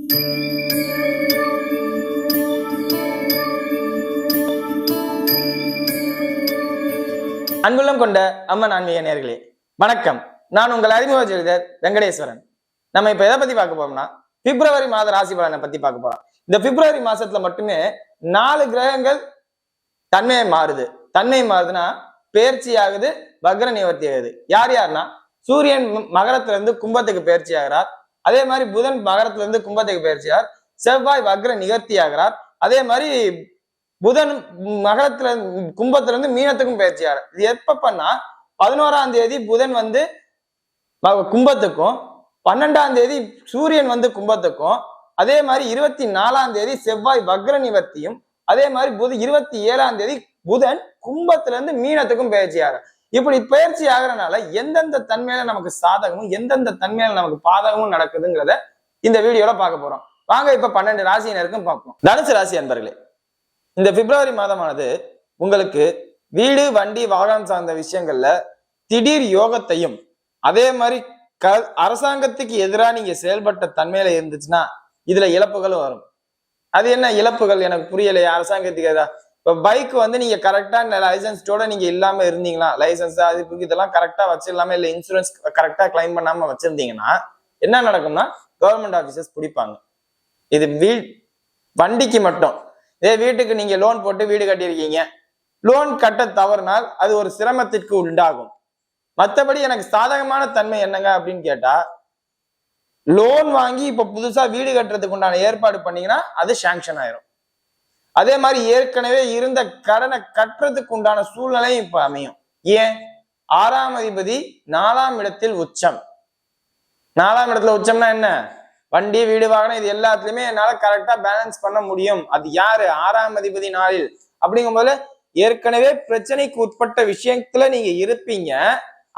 அன்புள்ளம் கொண்ட அம்மன் ஆன்மீக நேயர்களே வணக்கம். நான் உங்கள் அறிமுக ஜோதிடர் வெங்கடேஸ்வரன். நம்ம இப்ப எதை பத்தி பார்க்க போறோம்னா பிப்ரவரி மாத ராசி பலனை பத்தி பார்க்க போறோம். இந்த பிப்ரவரி மாசத்துல மட்டுமே 4 கிரகங்கள் தன்மை மாறுதுன்னா பெயர்ச்சி ஆகுது, வக்ர நிவர்த்தி ஆகுது. யாருன்னா சூரியன் மகரத்துல இருந்து கும்பத்துக்கு பயிற்சி ஆகிறார். அதே மாதிரி புதன் மகரத்துல இருந்து கும்பத்துக்கு பயிற்சி ஆகிறார். செவ்வாய் வக்ர நிவர்த்தி ஆகிறார். அதே மாதிரி புதன் மகரத்துல கும்பத்துல இருந்து மீனத்துக்கும் பயிற்சி ஆகிறார். இது எப்ப பண்ணா 11ஆம் தேதி புதன் கும்பத்துக்கும், 12ஆம் தேதி சூரியன் கும்பத்துக்கும், அதே மாதிரி 24ஆம் தேதி செவ்வாய் வக்ர நிவர்த்தியும், அதே மாதிரி 27ஆம் தேதி புதன் கும்பத்துல இருந்து மீனத்துக்கும் பயிற்சி ஆகிறார். இப்படி பயிற்சி ஆகிறனால எந்தெந்த தன்மையில நமக்கு சாதகமும் எந்தெந்த தன்மையில நமக்கு பாதகமும் நடக்குதுங்கிறத இந்த வீடியோல பார்க்க போறோம். வாங்க இப்ப 12 ராசியினருக்கும் பார்ப்போம். தனுசு ராசி அன்பர்களே, இந்த பிப்ரவரி மாதமானது உங்களுக்கு வீடு, வண்டி, வாகனம் சார்ந்த விஷயங்கள்ல திடீர் யோகத்தையும், அதே மாதிரி அரசாங்கத்துக்கு எதிராக நீங்க செயல்பட்ட தன்மையில இருந்துச்சுன்னா இதுல இழப்புகளும் வரும். அது என்ன இழப்புகள் எனக்கு புரியலையா? அரசாங்கத்துக்கு எதிராக இப்ப பைக் நீங்க கரெக்டா லைசன்ஸோட நீங்க இல்லாம இருந்தீங்களா, லைசன்ஸ் அது இதெல்லாம் கரெக்டா வச்சிடலாம, இல்ல இன்சூரன்ஸ் கரெக்டா கிளைம் பண்ணாம வச்சிருந்தீங்கன்னா என்ன நடக்கும்னா கவர்மெண்ட் ஆபீசர்ஸ் பிடிப்பாங்க. இது வண்டிக்கு மட்டும். வீட்டுக்கு நீங்க லோன் போட்டு வீடு கட்டியிருக்கீங்க, லோன் கட்ட தவறுனால் அது ஒரு சிரமத்திற்கு உண்டாகும். மற்றபடி எனக்கு சாதகமான தன்மை என்னங்க அப்படின்னு கேட்டா, லோன் வாங்கி இப்ப புதுசா வீடு கட்டுறதுக்கு உண்டான ஏற்பாடு பண்ணீங்கன்னா அது சாங்ஷன் ஆயிரும். அதே மாதிரி ஏற்கனவே இருந்த கடனை கட்டுறதுக்கு உண்டான சூழ்நிலையும் இப்ப அமையும். ஏன்? 6ஆம் அதிபதி 4ஆம் இடத்தில் உச்சம். 4ஆம் இடத்துல உச்சம்னா என்ன? வண்டி, வீடு, வாகனம் இது எல்லாத்துலயுமே என்னால கரெக்டா பேலன்ஸ் பண்ண முடியும். அது யாரு? 6ஆம் அதிபதி 4இல். அப்படிங்கும் போது ஏற்கனவே பிரச்சனைக்கு உட்பட்ட விஷயத்துல நீங்க இருப்பீங்க,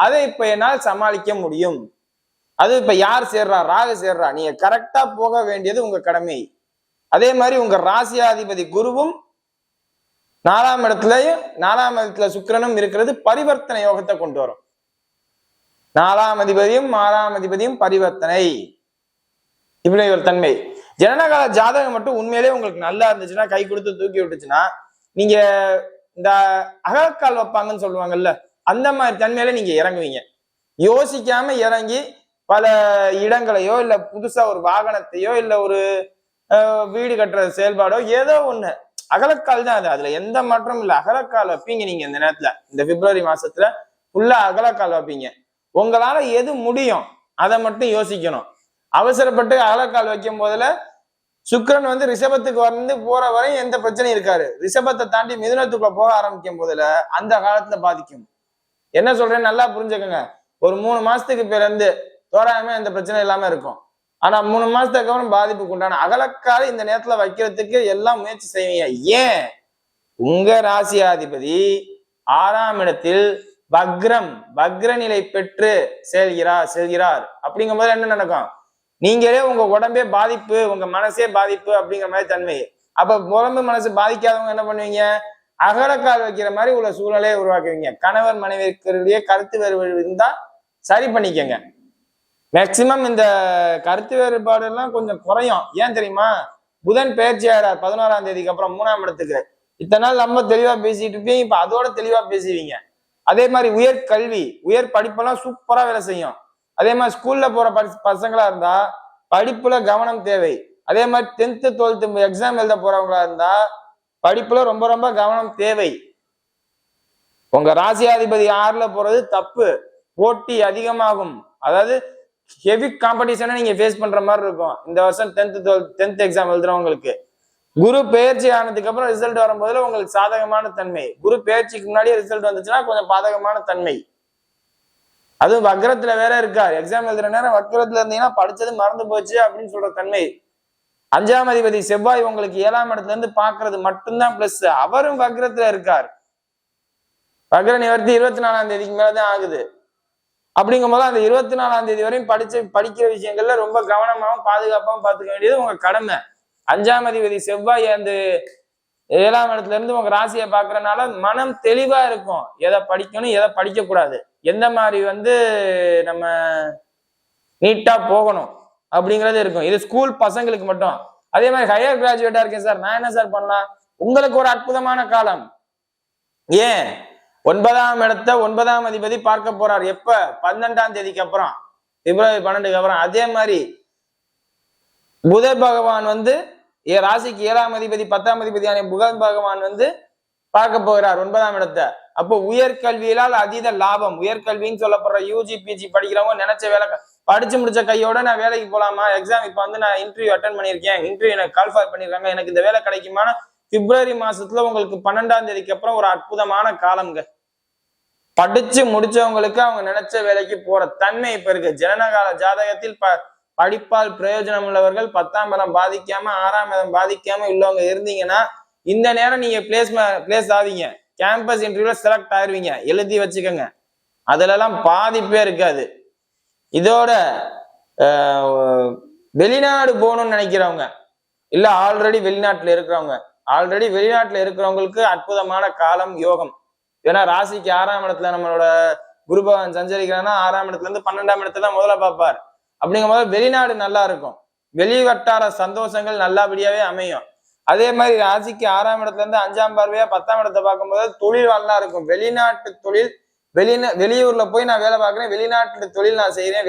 அதை இப்ப என்னால் சமாளிக்க முடியும். அது இப்ப யார் சேர்றா? ராகு சேர்றா. நீங்க கரெக்டா போக வேண்டியது உங்க கடமை. அதே மாதிரி உங்க ராசியாதிபதி குருவும் 4ஆம் இடத்துல சுக்கிரனும் இருக்கிறது பரிவர்த்தனை யோகத்தை கொண்டு வரும். 4ஆம் அதிபதியும் 6ஆம் அதிபதியும் பரிவர்த்தனை. இப்படி ஒரு தன்மை. ஜனனகால ஜாதகம் மட்டும் உண்மையிலே உங்களுக்கு நல்லா இருந்துச்சுன்னா, கை கொடுத்து தூக்கி விட்டுச்சுன்னா, நீங்க இந்த அகலக்கால் வைப்பாங்கன்னு சொல்லுவாங்கல்ல, அந்த மாதிரி தன்மையில நீங்க இறங்குவீங்க. யோசிக்காம இறங்கி பல இடங்களையோ, இல்ல புதுசா ஒரு வாகனத்தையோ, இல்ல ஒரு வீடு கட்டுற செயல்பாடோ ஏதோ ஒண்ணு, அகலக்கால் தான் அது. அதுல எந்த மாற்றமும் இல்லை. அகலக்கால் வைப்பீங்க நீங்க இந்த நேரத்துல. இந்த பிப்ரவரி மாசத்துல ஃபுல்லா அகலக்கால் வைப்பீங்க. உங்களால எது முடியும் அதை மட்டும் யோசிக்கணும். அவசரப்பட்டு அகலக்கால் வைக்கும் போதுல சுக்கிரன் ரிஷபத்துக்கு போற வரை எந்த பிரச்சனையும் இருக்காரு. ரிஷபத்தை தாண்டி மிதுனத்துக்குள்ள போக ஆரம்பிக்கும் போதுல அந்த காலத்துல பாதிக்கும். என்ன சொல்றேன்னு நல்லா புரிஞ்சுக்கோங்க. ஒரு 3 மாசத்துக்கு பிறந்து தோராயமா எந்த பிரச்சனை இல்லாம இருக்கும். ஆனா 3 மாசத்துக்கு அப்புறம் பாதிப்புக்கு உண்டான அகலக்கால் இந்த நேரத்துல வைக்கிறதுக்கு எல்லாம் முயற்சி செய்வீங்க. ஏன்? உங்க ராசியாதிபதி 6ஆம் இடத்தில் வக்ர நிலை பெற்று செல்கிறார். அப்படிங்கும் போது என்ன நடக்கும்? நீங்களே உங்க உடம்பே பாதிப்பு, உங்க மனசே பாதிப்பு அப்படிங்கிற மாதிரி தன்மை. அப்ப உடம்பு மனசு பாதிக்காதவங்க என்ன பண்ணுவீங்க? அகலக்கால் வைக்கிற மாதிரி உள்ள சூழ்நிலையை உருவாக்குவீங்க. கணவர் மனைவிக்கு கருத்து வேறுபாடு இருந்தா சரி பண்ணிக்கங்க. மேக்சிமம் இந்த கருத்து வேறுபாடு எல்லாம் கொஞ்சம் குறையும். ஏன் தெரியுமா? புதன் பயிற்சி ஆகிறார் 11ஆம் தேதிக்கு அப்புறம் 3ஆம் இடத்துக்கு. இத்தனை நாள் நம்ம தெளிவா பேசிட்டு இருப்பீங்க, இப்ப அதோட தெளிவா பேசுவீங்க. அதே மாதிரி உயர்கல்வி, உயர் படிப்பெல்லாம் சூப்பரா வேலை செய்யும். அதே மாதிரி ஸ்கூல்ல போற பசங்களா இருந்தா படிப்புல கவனம் தேவை. அதே மாதிரி 10th 12th எக்ஸாம் எழுத போறவங்களா இருந்தா படிப்புல ரொம்ப ரொம்ப கவனம் தேவை. உங்க ராசியாதிபதி 6ல போறது தப்பு. போட்டி அதிகமாகும். அதாவது ஹெவி காம்படிஷனை நீங்க ஃபேஸ் பண்ற மாதிரி இருக்கும். இந்த வருஷம் 10th எக்ஸாம் எழுதுறவங்களுக்கு குரு பெயர்ச்சி ஆனதுக்கு அப்புறம் ரிசல்ட் வரும்போதுல உங்களுக்கு சாதகமான தன்மை. குரு பெயர்ச்சிக்கு முன்னாடியே ரிசல்ட் வந்துச்சுன்னா கொஞ்சம் பாதகமான தன்மை. அதுவும் வக்ரத்துல வேற இருக்கார். எக்ஸாம் எழுதுற நேரம் வக்ரத்துல இருந்தீங்கன்னா படிச்சது மறந்து போச்சு அப்படின்னு சொல்ற தன்மை. 5ஆம் அதிபதி செவ்வாய் உங்களுக்கு 7ஆம் இடத்துல இருந்து பாக்குறது மட்டும்தான் பிளஸ். அவரும் வக்ரத்துல இருக்கார். வக்ர நிவர்த்தி 24ஆம் தேதிக்கு மேலதான் ஆகுது. அப்படிங்கும் போது அந்த 24ஆம் தேதி வரையும் படிக்கிற விஷயங்கள்ல ரொம்ப கவனமாகவும் பாதுகாப்பாகவும் பார்த்துக்க வேண்டியது உங்க கடமை. 5ஆம் அதிபதி செவ்வாய் அந்த 7ஆம் இடத்துல இருந்து உங்க ராசியை பாக்குறதுனால மனம் தெளிவா இருக்கும். எதை படிக்கணும், எதை படிக்க கூடாது, எந்த மாதிரி நம்ம நீட்டா போகணும். அப்படிங்கிறது இருக்கும். இது ஸ்கூல் பசங்களுக்கு மட்டும். அதே மாதிரி ஹையர் கிராஜுவேட்டா இருக்கேன் சார், நான் என்ன சார் பண்ணலாம்? உங்களுக்கு ஒரு அற்புதமான காலம். ஏன்? 9ஆம் இடத்தை 9ஆம் அதிபதி பார்க்க போறார். எப்ப? 12ஆம் தேதிக்கு அப்புறம், பிப்ரவரி 12க்கு அப்புறம். அதே மாதிரி புத பகவான் வந்து ராசிக்கு 7ஆம் அதிபதி 10ஆம் அதிபதியான புதன் பகவான் வந்து பார்க்க போகிறார் 9ஆம் இடத்தை. அப்போ உயர்கல்வியிலால் அதீத லாபம். உயர்கல்வின்னு சொல்லப்படுற யூஜி பிஜி படிக்கிறவங்க நினைச்ச வேலை படிச்சு முடிச்ச கையோட நான் வேலைக்கு போலாமா, எக்ஸாம் இப்ப வந்து நான் இன்டர்வியூ அட்டன் பண்ணியிருக்கேன், இன்டர்வியூ எனக்கு கால்ஃபார் பண்ணிருக்காங்க, எனக்கு இந்த வேலை கிடைக்குமான பிப்ரவரி மாசத்துல உங்களுக்கு 12ஆம் தேதிக்கு அப்புறம் ஒரு அற்புதமான காலம்ங்க. படிச்சு முடிச்சவங்களுக்கு அவங்க நினைச்ச வேலைக்கு போற தன்மை இப்ப இருக்கு. ஜனனகால ஜாதகத்தில் படிப்பால் பிரயோஜனம் உள்ளவர்கள் 10ஆம் இடம் பாதிக்காம 6ஆம் இடம் பாதிக்காம உள்ளவங்க இருந்தீங்கன்னா இந்த நேரம் நீங்க பிளேஸ் ஆவீங்க, கேம்பஸ் இன்டர்வியூல செலக்ட் ஆயிருவீங்க. எழுதி வச்சுக்கோங்க. அதுல எல்லாம் பாதிப்பே இருக்காது. இதோட வெளிநாடு போகணும்னு நினைக்கிறவங்க, இல்ல ஆல்ரெடி வெளிநாட்டுல இருக்கிறவங்களுக்கு அற்புதமான காலம், யோகம். ஏன்னா ராசிக்கு 6ஆம் இடத்துல நம்மளோட குரு பகவான் சஞ்சரிக்கிறான்னா 6ஆம் இடத்துல இருந்து 12ஆம் இடத்துல தான் முதல்ல பார்ப்பார். அப்படிங்கும் போது வெளிநாடு நல்லா இருக்கும், வெளிவட்டார சந்தோஷங்கள் நல்லபடியாவே அமையும். அதே மாதிரி ராசிக்கு 6ஆம் இடத்துல இருந்து 5ஆம் பார்வையா 10ஆம் இடத்தை பார்க்கும்போது தொழில் நல்லா இருக்கும். வெளிநாட்டு தொழில், வெளியூர்ல போய் நான் வேலை பார்க்கிறேன், வெளிநாட்டு தொழில் நான் செய்யறேன்,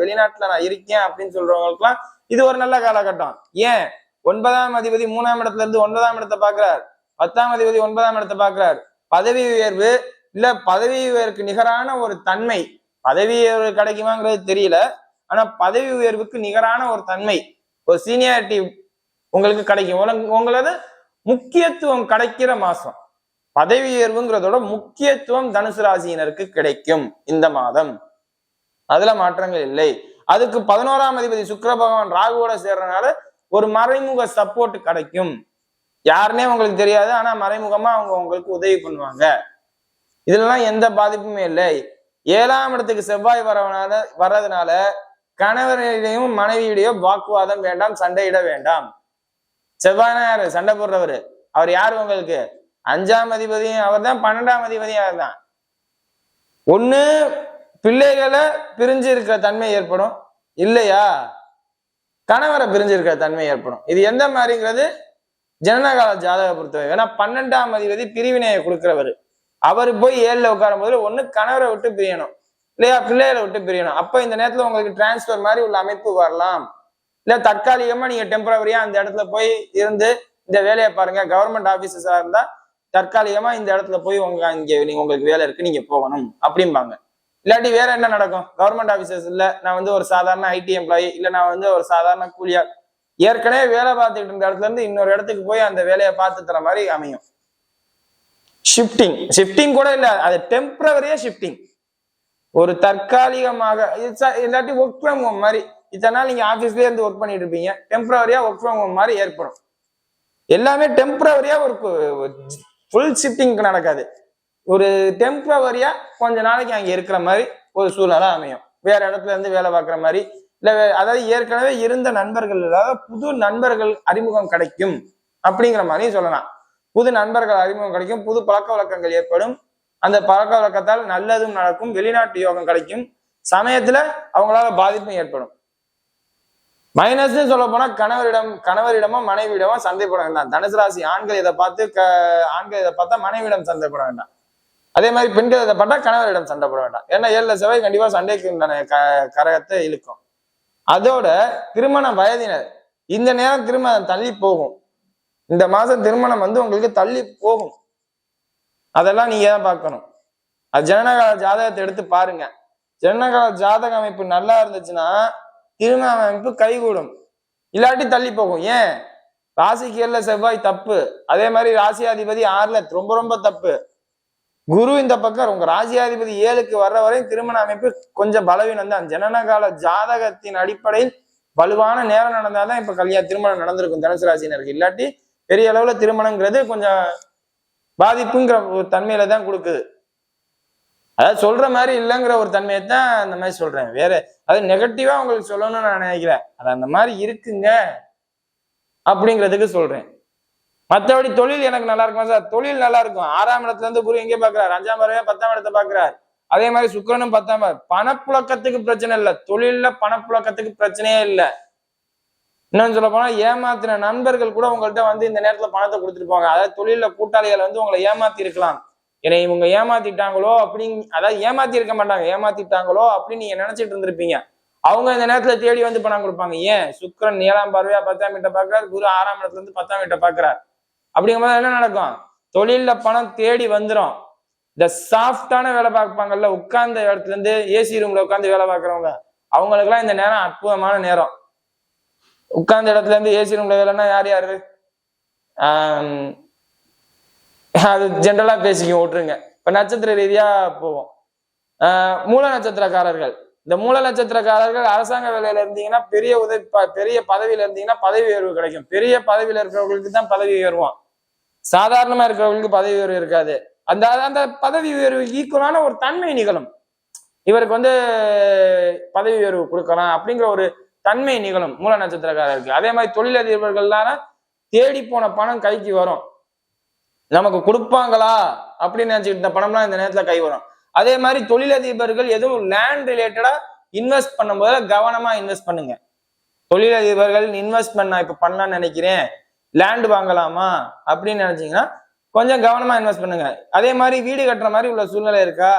வெளிநாட்டுல நான் இருக்கேன் அப்படின்னு சொல்றவங்களுக்குலாம் இது ஒரு நல்ல காலகட்டம். ஏன்? 9ஆம் அதிபதி 3ஆம் இடத்துல இருந்து 9ஆம் இடத்தை பார்க்கிறார், 10ஆம் அதிபதி 9ஆம் இடத்தை பார்க்கிறார். பதவி உயர்வு, இல்ல பதவி உயர்வுக்கு நிகரான ஒரு தன்மை, பதவி உயர்வு கிடைக்குமாங்கிறது தெரியல, ஆனா பதவி உயர்வுக்கு நிகரான ஒரு தன்மை, ஒரு சீனியாரிட்டி உங்களுக்கு கிடைக்கும். உங்களது முக்கியத்துவம் கிடைக்கிற மாசம். பதவி உயர்வுங்கிறதோட முக்கியத்துவம் தனுசு ராசியினருக்கு கிடைக்கும் இந்த மாதம். அதுல மாற்றங்கள் இல்லை. அதுக்கு 11ஆம் அதிபதி சுக்கிர பகவான் ராகுவோட சேர்றதுனால ஒரு மறைமுக சப்போர்ட் கிடைக்கும். யாருன்னே உங்களுக்கு தெரியாது, ஆனா மறைமுகமா அவங்க உங்களுக்கு உதவி பண்ணுவாங்க. இதுலலாம் எந்த பாதிப்புமே இல்லை. 7ஆம் இடத்துக்கு செவ்வாய் வர்றதுனால கணவரிடையும் மனைவியுடையும் வாக்குவாதம் வேண்டாம், சண்டையிட வேண்டாம். செவ்வாய்னா யாரு? சண்டை போடுறவரு. அவர் யாரு உங்களுக்கு? 5ஆம் அதிபதியும் அவர் தான், 12ஆம் அதிபதியும் அவர் தான். ஒண்ணு பிள்ளைகளை பிரிஞ்சு இருக்கிற தன்மை ஏற்படும், இல்லையா கணவரை பிரிஞ்சு இருக்கிற தன்மை ஏற்படும். இது எந்த மாதிரிங்கிறது ஜனனகால ஜாதக பொறுத்தவரை. ஏன்னா 12ஆம் அதிபதி பிரிவினையை கொடுக்கிறவர். அவரு போய் 7ல உட்காரும் போது ஒண்ணு கணவரை விட்டு பிரியணும், இல்லையா பிள்ளைகளை விட்டு பிரியணும். அப்ப இந்த நேரத்துல உங்களுக்கு டிரான்ஸ்பர் மாதிரி உள்ள அமைப்பு வரலாம். இல்ல தற்காலிகமா நீங்க டெம்பரவரியா அந்த இடத்துல போய் இருந்து இந்த வேலையை பாருங்க. கவர்மெண்ட் ஆபீசஸா இருந்தா தற்காலிகமா இந்த இடத்துல போய் உங்களுக்கு வேலை இருக்கு, நீங்க போகணும் அப்படிம்பாங்க. இல்லாட்டி வேற என்ன நடக்கும்? கவர்மெண்ட் ஆபீசர்ஸ் இல்ல, நான் வந்து ஒரு சாதாரண ஐடி எம்ப்ளாயி, இல்ல நான் வந்து ஒரு சாதாரண கூலியா ஏற்கனவே வேலை பார்த்துக்கிட்டு இருந்த இடத்துல இருந்து இன்னொரு இடத்துக்கு போய் அந்த வேலையை பார்த்து தர மாதிரி அமையும். ஷிஃப்டிங் கூட இல்ல, அது டெம்பரவரியா ஷிஃப்டிங், ஒரு தற்காலிகமாக. இல்லாட்டி ஒர்க் ஃப்ரம் ஹோம் மாதிரி. இத்தனை நாள் நீங்க ஆபீஸ்லயே இருந்து ஒர்க் பண்ணிட்டு இருப்பீங்க, டெம்பரவரியா ஒர்க் ஃப்ரம் ஹோம் மாதிரி ஏற்படும். எல்லாமே டெம்பரவரியா, ஒரு ஃபுல் ஷிஃப்டிங்க்கு நடக்காது. ஒரு டெம்பரவரியா கொஞ்ச நாளைக்கு அங்க இருக்கிற மாதிரி ஒரு சூழ்நிலை அமையும். வேற இடத்துல இருந்து வேலை பார்க்குற மாதிரி, இல்ல அதாவது ஏற்கனவே இருந்த நண்பர்கள், அதாவது புது நண்பர்கள் அறிமுகம் கிடைக்கும் அப்படிங்கிற மாதிரி சொல்லலாம். புது நண்பர்கள் அறிமுகம் கிடைக்கும், புது பழக்க வழக்கங்கள் ஏற்படும். அந்த பழக்க வழக்கத்தால் நல்லதும் நடக்கும், வெளிநாட்டு யோகம் கிடைக்கும். சமயத்துல அவங்களால பாதிப்பும் ஏற்படும். மைனஸ் சொல்ல போனா கணவரிடமோ மனைவியிடமோ சண்டை போட வேண்டாம். தனுசு ராசி ஆண்கள் இதை பார்த்தா மனைவியிடம் சண்டை போட வேண்டாம். அதே மாதிரி பெண்கள் இதை பார்த்தா கணவரிடம் சண்டை போட வேண்டாம். ஏன்னா 7ல செவ்வாய் கண்டிப்பா சண்டைக்கு கரகத்தை இழுக்கும். அதோட திருமண வயதினர், இந்த நேரம் திருமணம் தள்ளி போகும். இந்த மாசம் திருமணம் வந்து உங்களுக்கு தள்ளி போகும். அதெல்லாம் நீங்க தான் பார்க்கணும். அது ஜனனகால ஜாதகத்தை எடுத்து பாருங்க. ஜனனகால ஜாதக அமைப்பு நல்லா இருந்துச்சுன்னா திருமண அமைப்பு கைகூடும், இல்லாட்டி தள்ளி போகும். ஏன்? ராசிக்கு 7ல செவ்வாய் தப்பு, அதே மாதிரி ராசியாதிபதி 6ல ரொம்ப ரொம்ப தப்பு. குரு இந்த பக்கம் உங்க ராசியாதிபதி 7க்கு வர்ற வரையும் திருமண அமைப்பு கொஞ்சம் பலவீனம் தான். ஜனனகால ஜாதகத்தின் அடிப்படையில் வலுவான நேரம் நடந்தாதான் இப்ப திருமணம் நடந்திருக்கும் தனுசு ராசினருக்கு. இல்லாட்டி பெரிய அளவுல திருமணங்கிறது கொஞ்சம் பாதிப்புங்கிற ஒரு தன்மையில தான் கொடுக்குது. அதாவது சொல்ற மாதிரி இல்லைங்கிற ஒரு தன்மையை தான் அந்த மாதிரி சொல்றேன். வேற அது நெகட்டிவா உங்களுக்கு சொல்லணும்னு நான் நினைக்கிறேன். அது அந்த மாதிரி இருக்குங்க அப்படிங்கிறதுக்கு சொல்றேன். மற்றபடி தொழில் எனக்கு நல்லா இருக்குமா சார்? தொழில் நல்லா இருக்கும். 6ஆம் இடத்துல இருந்து குரு எங்கே பாக்குறாரு? 5ஆம் பார்வையா 10ஆம் இடத்தை பாக்குறாரு. அதே மாதிரி சுக்கிரனும் பத்தாம் பணப்புழக்கத்துக்கு பிரச்சனை இல்லை, தொழில்ல பணப்புழக்கத்துக்கு பிரச்சனையே இல்லை. இன்னொன்னு சொல்ல போனா ஏமாத்தின நண்பர்கள் கூட உங்கள்கிட்ட வந்து இந்த நேரத்துல பணத்தை கொடுத்துருப்பாங்க. அதாவது தொழில கூட்டாளிகள் வந்து உங்களை ஏமாத்தி இருக்கலாம். என்னை இவங்க ஏமாத்திட்டாங்களோ அப்படின்னு, அதாவது ஏமாத்தி இருக்க மாட்டாங்க, ஏமாத்திட்டாங்களோ அப்படின்னு நீங்க நினைச்சிட்டு இருந்திருப்பீங்க. அவங்க இந்த நேரத்துல தேடி வந்து பணம் கொடுப்பாங்க. ஏன்? சுக்கிரன் 7ஆம் பார்வையா 10ஆம் வீட்டை பாக்குறாரு, குரு 6ஆம் இடத்துல இருந்து 10ஆம் வீட்டை பாக்குறாரு. அப்படிங்கும்போது என்ன நடக்கும்? தொழில பணம் தேடி வந்துடும். இந்த சாஃப்டான வேலை பார்ப்பாங்கல்ல, உட்கார்ந்த இடத்துல இருந்து ஏசி ரூம்ல உட்காந்து வேலை பார்க்கறவங்க, அவங்களுக்கு எல்லாம் இந்த நேரம் அற்புதமான நேரம். உட்கார்ந்த இடத்துல இருந்து ஏசி ரூம்ல வேலைன்னா யார் யாரு? அது ஜென்ரலா பேசிக்க விட்டுருங்க. இப்ப நட்சத்திர ரீதியா போவோம். மூல நட்சத்திரக்காரர்கள், இந்த மூல நட்சத்திரக்காரர்கள் அரசாங்க வேலையில இருந்தீங்கன்னா பெரிய பெரிய பதவியில இருந்தீங்கன்னா பதவி உயர்வு கிடைக்கும். பெரிய பதவியில இருக்கிறவங்களுக்கு தான் பதவி உயர்வும், சாதாரணமா இருக்கிறவங்களுக்கு பதவி உயர்வு இருக்காது. அந்த அந்த பதவி உயர்வு ஈக்குவலான ஒரு தன்மை நிகழும். இவருக்கு வந்து பதவி உயர்வு கொடுக்கலாம் அப்படிங்கிற ஒரு தன்மை நிகழும் மூல நட்சத்திரக்காரருக்கு. அதே மாதிரி தொழிலதிபர்கள்லாம் தேடி போன பணம் கைக்கு வரும். நமக்கு கொடுப்பாங்களா அப்படின்னு நினைச்சுக்கிட்டு இந்த பணம்லாம் இந்த நேரத்துல கை வரும். அதே மாதிரி தொழிலதிபர்கள் எதுவும் லேண்ட் ரிலேட்டடா இன்வெஸ்ட் பண்ணும்போது கவனமா இன்வெஸ்ட் பண்ணுங்க. தொழிலதிபர்கள் இன்வெஸ்ட்மெண்ட் நான் இப்ப பண்ணலாம்னு நினைக்கிறேன், லேண்ட் வாங்கலாமா அப்படின்னு நினைச்சீங்கன்னா கொஞ்சம் கவனமா இன்வெஸ்ட் பண்ணுங்க. அதே மாதிரி வீடு கட்டுற மாதிரி உள்ள சூழ்நிலை இருக்கா,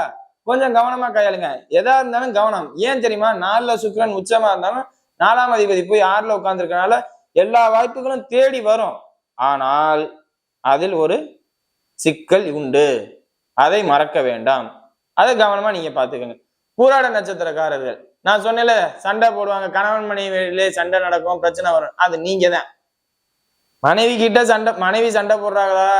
கொஞ்சம் கவனமா கையாளுங்க. எதா இருந்தாலும் கவனம். ஏன் தெரியுமா? 4ல சுக்கிரன் உச்சமா இருந்தாலும் 4ஆம் அதிபதி போய் 6ல உட்கார்ந்துருக்கனால எல்லா வாய்ப்புகளும் தேடி வரும். ஆனால் அதில் ஒரு சிக்கல் உண்டு, அதை மறக்க வேண்டாம். அதை கவனமா நீங்க பாத்துக்கோங்க. பூராட நட்சத்திரக்காரர்கள், நான் சொன்னேன்ல சண்டை போடுவாங்க, கணவன் மனைவியிலே சண்டை நடக்கும், பிரச்சனை வரும். அது நீங்க தான். மனைவி கிட்ட சண்டை, மனைவி சண்டை போடுறாங்களா,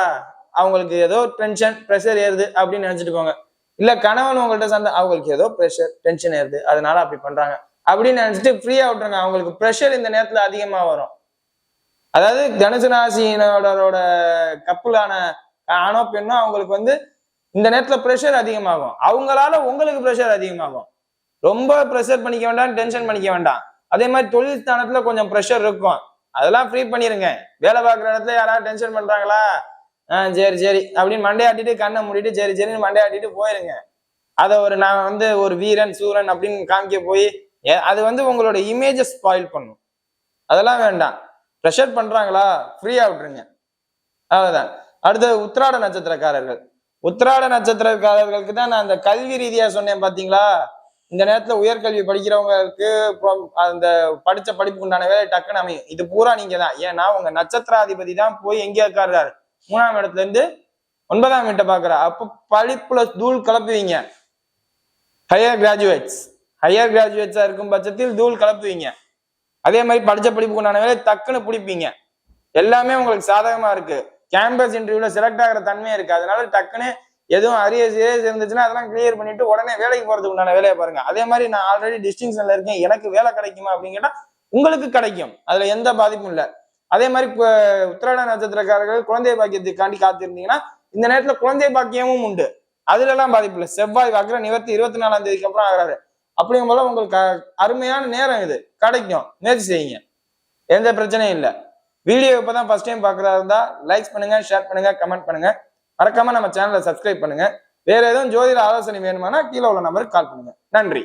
அவங்களுக்கு ஏதோ டென்ஷன் ப்ரெஷர் ஏறுது அப்படின்னு நினைச்சிட்டு போங்க. இல்ல கணவன் உங்கள்கிட்ட சண்டை, அவங்களுக்கு ஏதோ ப்ரெஷர் டென்ஷன் ஏறுது அதனால அப்படி பண்றாங்க அப்படின்னு நினைச்சிட்டு ஃப்ரீயா விட்டுருங்க. அவங்களுக்கு ப்ரெஷர் இந்த நேரத்துல அதிகமா வரும். அதாவது தனுசு ராசியினோட கப்புலான ஆணோ பெண்ணோ அவங்களுக்கு வந்து இந்த நேரத்துல ப்ரெஷர் அதிகமாகும். அவங்களால உங்களுக்கு ப்ரெஷர் அதிகமாகும். ரொம்ப ப்ரெஷர் பண்ணிக்க வேண்டாம், டென்ஷன் பண்ணிக்க வேண்டாம். அதே மாதிரி தொழில் ஸ்தானத்துல கொஞ்சம் ப்ரெஷர் இருக்கும், அதெல்லாம் ஃப்ரீ பண்ணிருங்க. வேலை பார்க்குற இடத்துல யாராவது டென்ஷன் பண்றாங்களா, சரி சரி அப்படின்னு மண்டையாட்டிட்டு கண்ணை மூடிட்டு சரி சரின்னு மண்டையாட்டிட்டு போயிருங்க. அதை ஒரு நான் வந்து ஒரு வீரன் சூரன் அப்படின்னு காமிக்க போய் அது வந்து உங்களோட இமேஜை ஸ்பாயில் பண்ணும். அதெல்லாம் வேண்டாம். ப்ரெஷர் பண்றாங்களா, ஃப்ரீயா விட்டுருங்க, அவ்வளவுதான். அடுத்தது உத்திராட நட்சத்திரக்காரர்கள். உத்திராட நட்சத்திரக்காரர்களுக்கு தான் நான் அந்த கல்வி ரீதியா சொன்னேன் பாத்தீங்களா. இந்த நேரத்துல உயர்கல்வி படிக்கிறவங்களுக்கு அந்த படிச்ச படிப்புக்கு உண்டான வேலை டக்குன்னு அமையும். இது பூரா நீங்க தான். ஏன்னா உங்க நட்சத்திராதிபதி தான் போய் எங்கே இருக்காரு, 3ஆம் இடத்துல இருந்து 9ஆம் வீட்டை பாக்குற. அப்ப படிப்புல தூள் கலப்புவீங்க. ஹையர் கிராஜுவேட்ஸா இருக்கும் பட்சத்தில் தூள் கலப்புவீங்க. அதே மாதிரி படிச்ச படிப்புக்கு உண்டான வேலை டக்குன்னு பிடிப்பீங்க. எல்லாமே உங்களுக்கு சாதகமா இருக்கு. கேம்பஸ் இன்டர்வியூல செலக்ட் ஆகிற தன்மையே இருக்கு. அதனால டக்குன்னு எதுவும் அரியர்ஸ் இருந்துச்சுன்னா அதெல்லாம் கிளியர் பண்ணிட்டு உடனே வேலைக்கு போறதுக்கு உண்டான வேலையை பாருங்க. அதே மாதிரி நான் ஆல்ரெடி டிஸ்டிங்ஷன்ல இருக்கேன், எனக்கு வேலை கிடைக்குமா அப்படின்னு கேட்டா உங்களுக்கு கிடைக்கும், அதுல எந்த பாதிப்பும் இல்லை. அதே மாதிரி உத்திராட நட்சத்திரக்காரர்கள் குழந்தை பாக்கியத்துக்காண்டி காத்திருந்தீங்கன்னா இந்த நேரத்துல குழந்தை பாக்கியமும் உண்டு, அதுல எல்லாம் பாதிப்பு இல்லை. செவ்வாய் வக்ர நிவர்த்தி 24ஆம் தேதிக்கு அப்புறம் ஆகிறாரு. அப்படிங்கும் போல உங்களுக்கு அருமையான நேரம் இது கிடைக்கும். முயற்சி செய்யுங்க, எந்த பிரச்சனையும் இல்லை. வீடியோ இப்பதான் ஃபர்ஸ்ட் டைம் பாக்குறதா இருந்தா லைக் பண்ணுங்க, ஷேர் பண்ணுங்க, கமெண்ட் பண்ணுங்க. மறக்காம நம்ம சேனலை சப்ஸ்கிரைப் பண்ணுங்க. வேற எதுவும் ஜோதிட ஆலோசனை வேணுமானா கீழே உள்ள நம்பருக்கு கால் பண்ணுங்க. நன்றி.